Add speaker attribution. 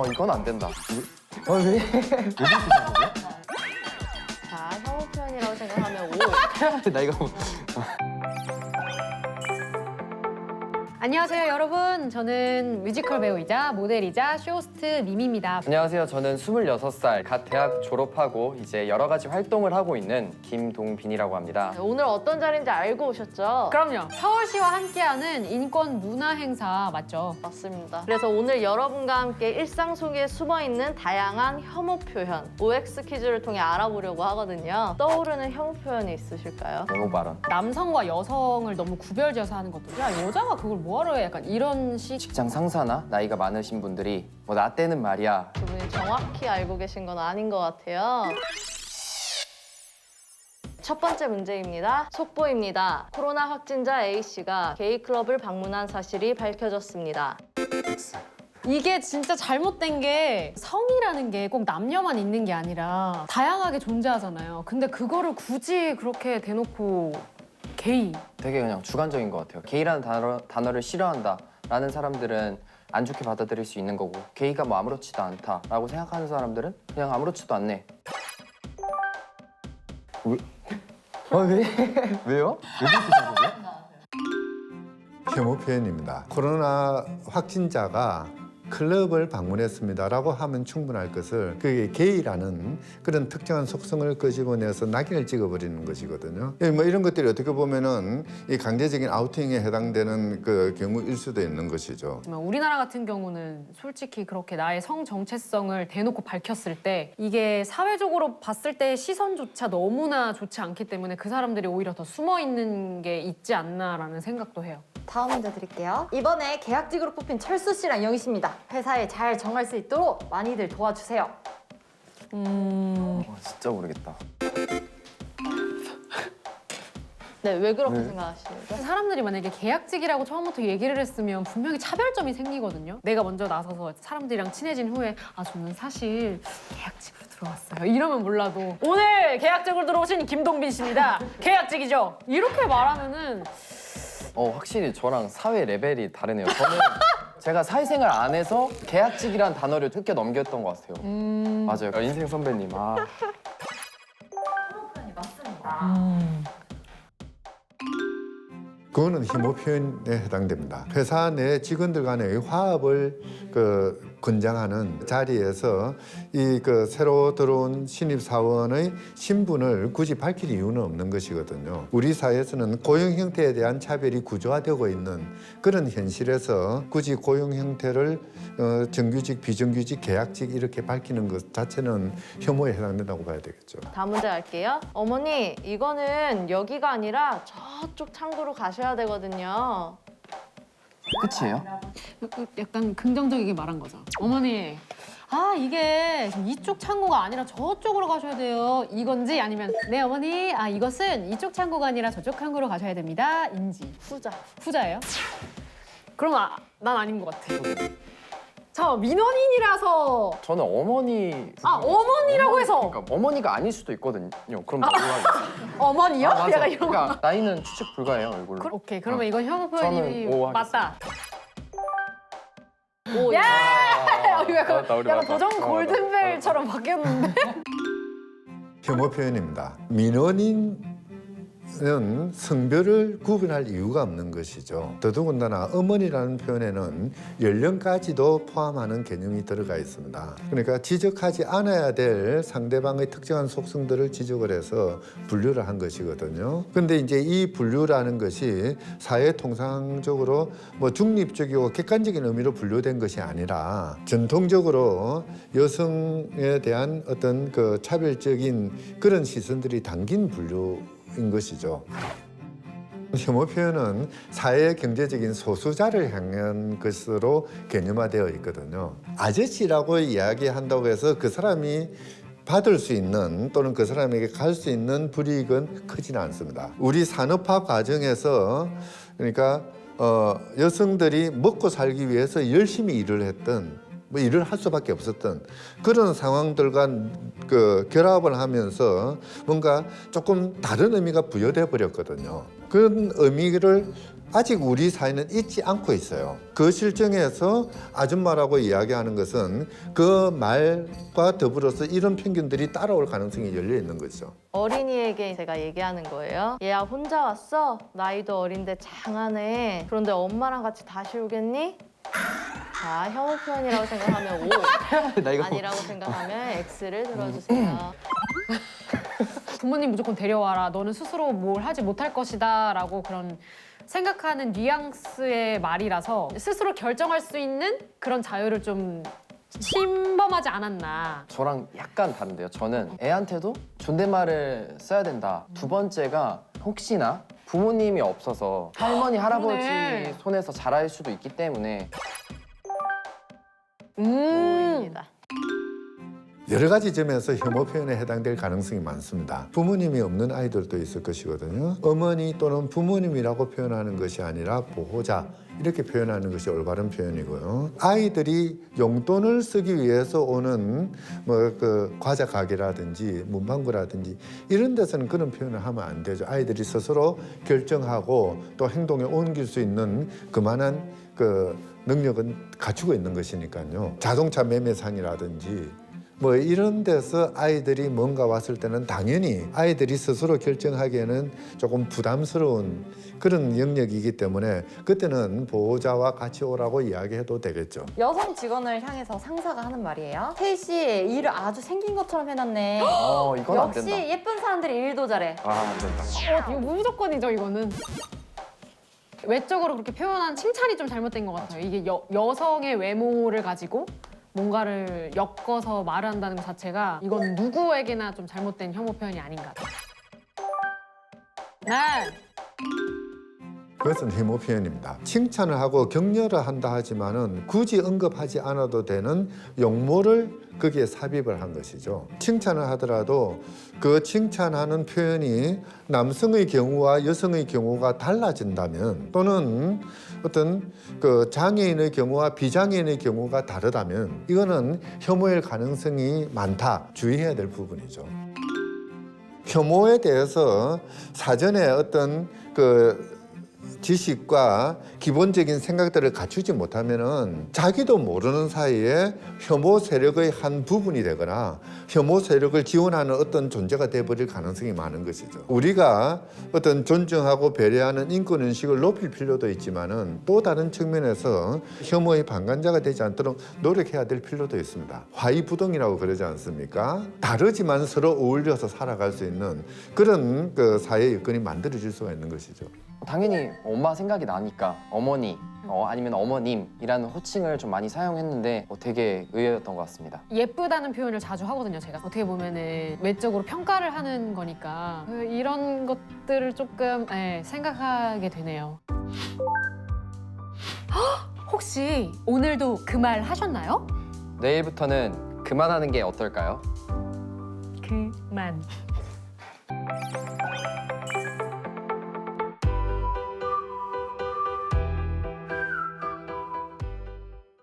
Speaker 1: 이건 안 된다. 왜? 왜 그러시는 거예요?
Speaker 2: 자, 혐오 표현이라고 생각하면 O.
Speaker 1: 나 이거
Speaker 3: 안녕하세요 여러분. 저는 뮤지컬 배우이자 모델이자 쇼호스트 미미입니다.
Speaker 1: 안녕하세요. 저는 26살 갓 대학 졸업하고 이제 여러 가지 활동을 하고 있는 김동빈이라고 합니다.
Speaker 2: 오늘 어떤 자리인지 알고 오셨죠?
Speaker 3: 그럼요. 서울시와 함께하는 인권 문화 행사 맞죠?
Speaker 2: 맞습니다. 그래서 오늘 여러분과 함께 일상 속에 숨어있는 다양한 혐오 표현, OX 퀴즈를 통해 알아보려고 하거든요. 떠오르는 혐오 표현이 있으실까요?
Speaker 1: 혐오 발언.
Speaker 3: 남성과 여성을 너무 구별지어서 하는 것도 야 여자가 그걸 뭐하러 해? 약간 이런 식.
Speaker 1: 직장 상사나 나이가 많으신 분들이 뭐 나 때는 말이야.
Speaker 2: 두 분이 정확히 알고 계신 건 아닌 것 같아요. 첫 번째 문제입니다. 속보입니다. 코로나 확진자 A씨가 게이클럽을 방문한 사실이 밝혀졌습니다.
Speaker 3: 이게 진짜 잘못된 게 성이라는 게 꼭 남녀만 있는 게 아니라 다양하게 존재하잖아요. 근데 그거를 굳이 그렇게 대놓고 게이.
Speaker 1: 되게 그냥 주관적인 것 같아요. 게이라는 단어를 싫어한다라는 사람들은 안 좋게 받아들일 수 있는 거고 게이가 뭐 아무렇지도 않다라고 생각하는 사람들은 그냥 아무렇지도 않네. 왜? 왜? 왜요? 왜 그렇게 생각해요?
Speaker 4: 혐오 표현입니다. 코로나 확진자가 클럽을 방문했습니다라고 하면 충분할 것을 그게 게이라는 그런 특정한 속성을 끄집어내서 낙인을 찍어버리는 것이거든요. 뭐 이런 것들이 어떻게 보면은 이 강제적인 아우팅에 해당되는 그 경우일 수도 있는 것이죠.
Speaker 3: 우리나라 같은 경우는 솔직히 그렇게 나의 성 정체성을 대놓고 밝혔을 때 이게 사회적으로 봤을 때 시선조차 너무나 좋지 않기 때문에 그 사람들이 오히려 더 숨어 있는 게 있지 않나라는 생각도 해요.
Speaker 5: 다음 문제 드릴게요. 이번에 계약직으로 뽑힌 철수 씨랑 영희 씨입니다. 회사에 잘 정할 수 있도록 많이들 도와주세요.
Speaker 1: 진짜 모르겠다.
Speaker 2: 네, 왜 그렇게
Speaker 1: 네.
Speaker 2: 생각하시는죠?
Speaker 3: 사람들이 만약에 계약직이라고 처음부터 얘기를 했으면 분명히 차별점이 생기거든요. 내가 먼저 나서서 사람들이랑 친해진 후에 아 저는 사실 계약직으로 들어왔어요. 이러면 몰라도 오늘 계약직으로 들어오신 김동빈 씨입니다. 계약직이죠? 이렇게 말하면은
Speaker 1: 확실히 저랑 사회 레벨이 다르네요. 저는 제가 사회생활 안 해서 계약직이란 단어를 뜯겨 넘겼던 것 같아요. 맞아요. 인생 선배님.
Speaker 4: 그거는 혐오 표현에 해당됩니다. 회사 내 직원들 간의 화합을 권장하는 자리에서 이 새로 들어온 신입 사원의 신분을 굳이 밝힐 이유는 없는 것이거든요. 우리 사회에서는 고용 형태에 대한 차별이 구조화되고 있는 그런 현실에서 굳이 고용 형태를 정규직, 비정규직, 계약직 이렇게 밝히는 것 자체는 혐오에 해당된다고 봐야 되겠죠.
Speaker 2: 다음 문제 갈게요. 어머니, 이거는 여기가 아니라 저쪽 창구로 가셔야 되거든요.
Speaker 1: 끝이에요?
Speaker 3: 약간 긍정적이게 말한 거죠. 어머니, 아 이게 지금 이쪽 창고가 아니라 저쪽으로 가셔야 돼요. 이건지 아니면 네 어머니, 아 이것은 이쪽 창고가 아니라 저쪽 창고로 가셔야 됩니다. 인지.
Speaker 2: 후자.
Speaker 3: 후자예요? 그럼 난 아닌 것 같아. 저 민원인이라서
Speaker 1: 저는 어머니.
Speaker 3: 어머니라고 해서
Speaker 1: 그러니까 어머니가 아닐 수도 있거든요. 그럼 몰라요.
Speaker 3: 어머니요?
Speaker 1: 맞아.
Speaker 3: 약간 이런 거.
Speaker 1: 그러니까 나이는 추측 불가해요, 얼굴로.
Speaker 3: 오케이, 그러면 이건 혐오 표현이
Speaker 1: 저는 O
Speaker 3: 맞다.
Speaker 2: 오,
Speaker 3: 야! 이거
Speaker 1: 맞다, 우리
Speaker 3: 약간
Speaker 1: 맞다.
Speaker 3: 도전 골든벨처럼 바뀌었는데?
Speaker 4: 혐오 표현입니다. 민원인은 성별을 구분할 이유가 없는 것이죠. 더더군다나 어머니라는 표현에는 연령까지도 포함하는 개념이 들어가 있습니다. 그러니까 지적하지 않아야 될 상대방의 특정한 속성들을 지적을 해서 분류를 한 것이거든요. 근데 이제 이 분류라는 것이 사회 통상적으로 뭐 중립적이고 객관적인 의미로 분류된 것이 아니라 전통적으로 여성에 대한 어떤 차별적인 그런 시선들이 담긴 분류인 것이죠. 혐오 표현은 사회 경제적인 소수자를 향한 것으로 개념화되어 있거든요. 아저씨라고 이야기한다고 해서 그 사람이 받을 수 있는 또는 그 사람에게 갈 수 있는 불이익은 크지는 않습니다. 우리 산업화 과정에서 그러니까 여성들이 먹고 살기 위해서 열심히 일을 했던 뭐 일을 할 수밖에 없었던 그런 상황들과 결합을 하면서 뭔가 조금 다른 의미가 부여돼 버렸거든요. 그런 의미를 아직 우리 사회는 잊지 않고 있어요. 그 실정에서 아줌마라고 이야기하는 것은 그 말과 더불어서 이런 편견들이 따라올 가능성이 열려 있는 거죠.
Speaker 2: 어린이에게 제가 얘기하는 거예요. 얘야 혼자 왔어? 나이도 어린데 장하네. 그런데 엄마랑 같이 다시 오겠니? 자, 혐오 표현이라고 생각하면 O,
Speaker 1: 나이가
Speaker 2: 아니라고 생각하면 X를 들어주세요.
Speaker 3: 부모님 무조건 데려와라. 너는 스스로 뭘 하지 못할 것이다. 라고 그런 생각하는 뉘앙스의 말이라서 스스로 결정할 수 있는 그런 자유를 좀 침범하지 않았나.
Speaker 1: 저랑 약간 다른데요. 저는 애한테도 존댓말을 써야 된다. 두 번째가 혹시나 부모님이 없어서 할머니, 할아버지
Speaker 3: 그러네.
Speaker 1: 손에서 자랄 수도 있기 때문에
Speaker 2: O입니다.
Speaker 4: 여러 가지 점에서 혐오 표현에 해당될 가능성이 많습니다. 부모님이 없는 아이들도 있을 것이거든요. 어머니 또는 부모님이라고 표현하는 것이 아니라 보호자 이렇게 표현하는 것이 올바른 표현이고요. 아이들이 용돈을 쓰기 위해서 오는 그 과자 가게라든지 문방구라든지 이런 데서는 그런 표현을 하면 안 되죠. 아이들이 스스로 결정하고 또 행동에 옮길 수 있는 그만한 그 능력은 갖추고 있는 것이니까요. 자동차 매매상이라든지 뭐 이런 데서 아이들이 뭔가 왔을 때는 당연히 아이들이 스스로 결정하기에는 조금 부담스러운 그런 영역이기 때문에 그때는 보호자와 같이 오라고 이야기해도 되겠죠.
Speaker 5: 여성 직원을 향해서 상사가 하는 말이에요. 태희 씨 일을 아주 생긴 것처럼 해놨네.
Speaker 1: 이건 안
Speaker 5: 역시
Speaker 1: 된다.
Speaker 5: 예쁜 사람들이 일도 잘해.
Speaker 1: 안 된다.
Speaker 3: 이거 무조건이죠, 이거는. 외적으로 그렇게 표현한 칭찬이 좀 잘못된 것 같아요. 이게 여성의 외모를 가지고 뭔가를 엮어서 말을 한다는 것 자체가 이건 누구에게나 좀 잘못된 혐오 표현이 아닌가. 네.
Speaker 4: 그것은 혐오 표현입니다. 칭찬을 하고 격려를 한다 하지만은 굳이 언급하지 않아도 되는 용모를 거기에 삽입을 한 것이죠. 칭찬을 하더라도 그 칭찬하는 표현이 남성의 경우와 여성의 경우가 달라진다면 또는 어떤 그 장애인의 경우와 비장애인의 경우가 다르다면 이거는 혐오일 가능성이 많다. 주의해야 될 부분이죠. 혐오에 대해서 사전에 어떤 그 지식과 기본적인 생각들을 갖추지 못하면은 자기도 모르는 사이에 혐오 세력의 한 부분이 되거나 혐오 세력을 지원하는 어떤 존재가 돼버릴 가능성이 많은 것이죠. 우리가 어떤 존중하고 배려하는 인권인식을 높일 필요도 있지만은 또 다른 측면에서 혐오의 방관자가 되지 않도록 노력해야 될 필요도 있습니다. 화이부동이라고 그러지 않습니까? 다르지만 서로 어울려서 살아갈 수 있는 그런 그 사회 여건이 만들어질 수가 있는 것이죠.
Speaker 1: 당연히 엄마 생각이 나니까 어머니 아니면 어머님이라는 호칭을 좀 많이 사용했는데 되게 의외였던 것 같습니다.
Speaker 3: 예쁘다는 표현을 자주 하거든요, 제가. 어떻게 보면은 외적으로 평가를 하는 거니까 이런 것들을 조금 생각하게 되네요. 헉! 혹시 오늘도 그 말 하셨나요?
Speaker 1: 내일부터는 그만하는 게 어떨까요?
Speaker 3: 그만.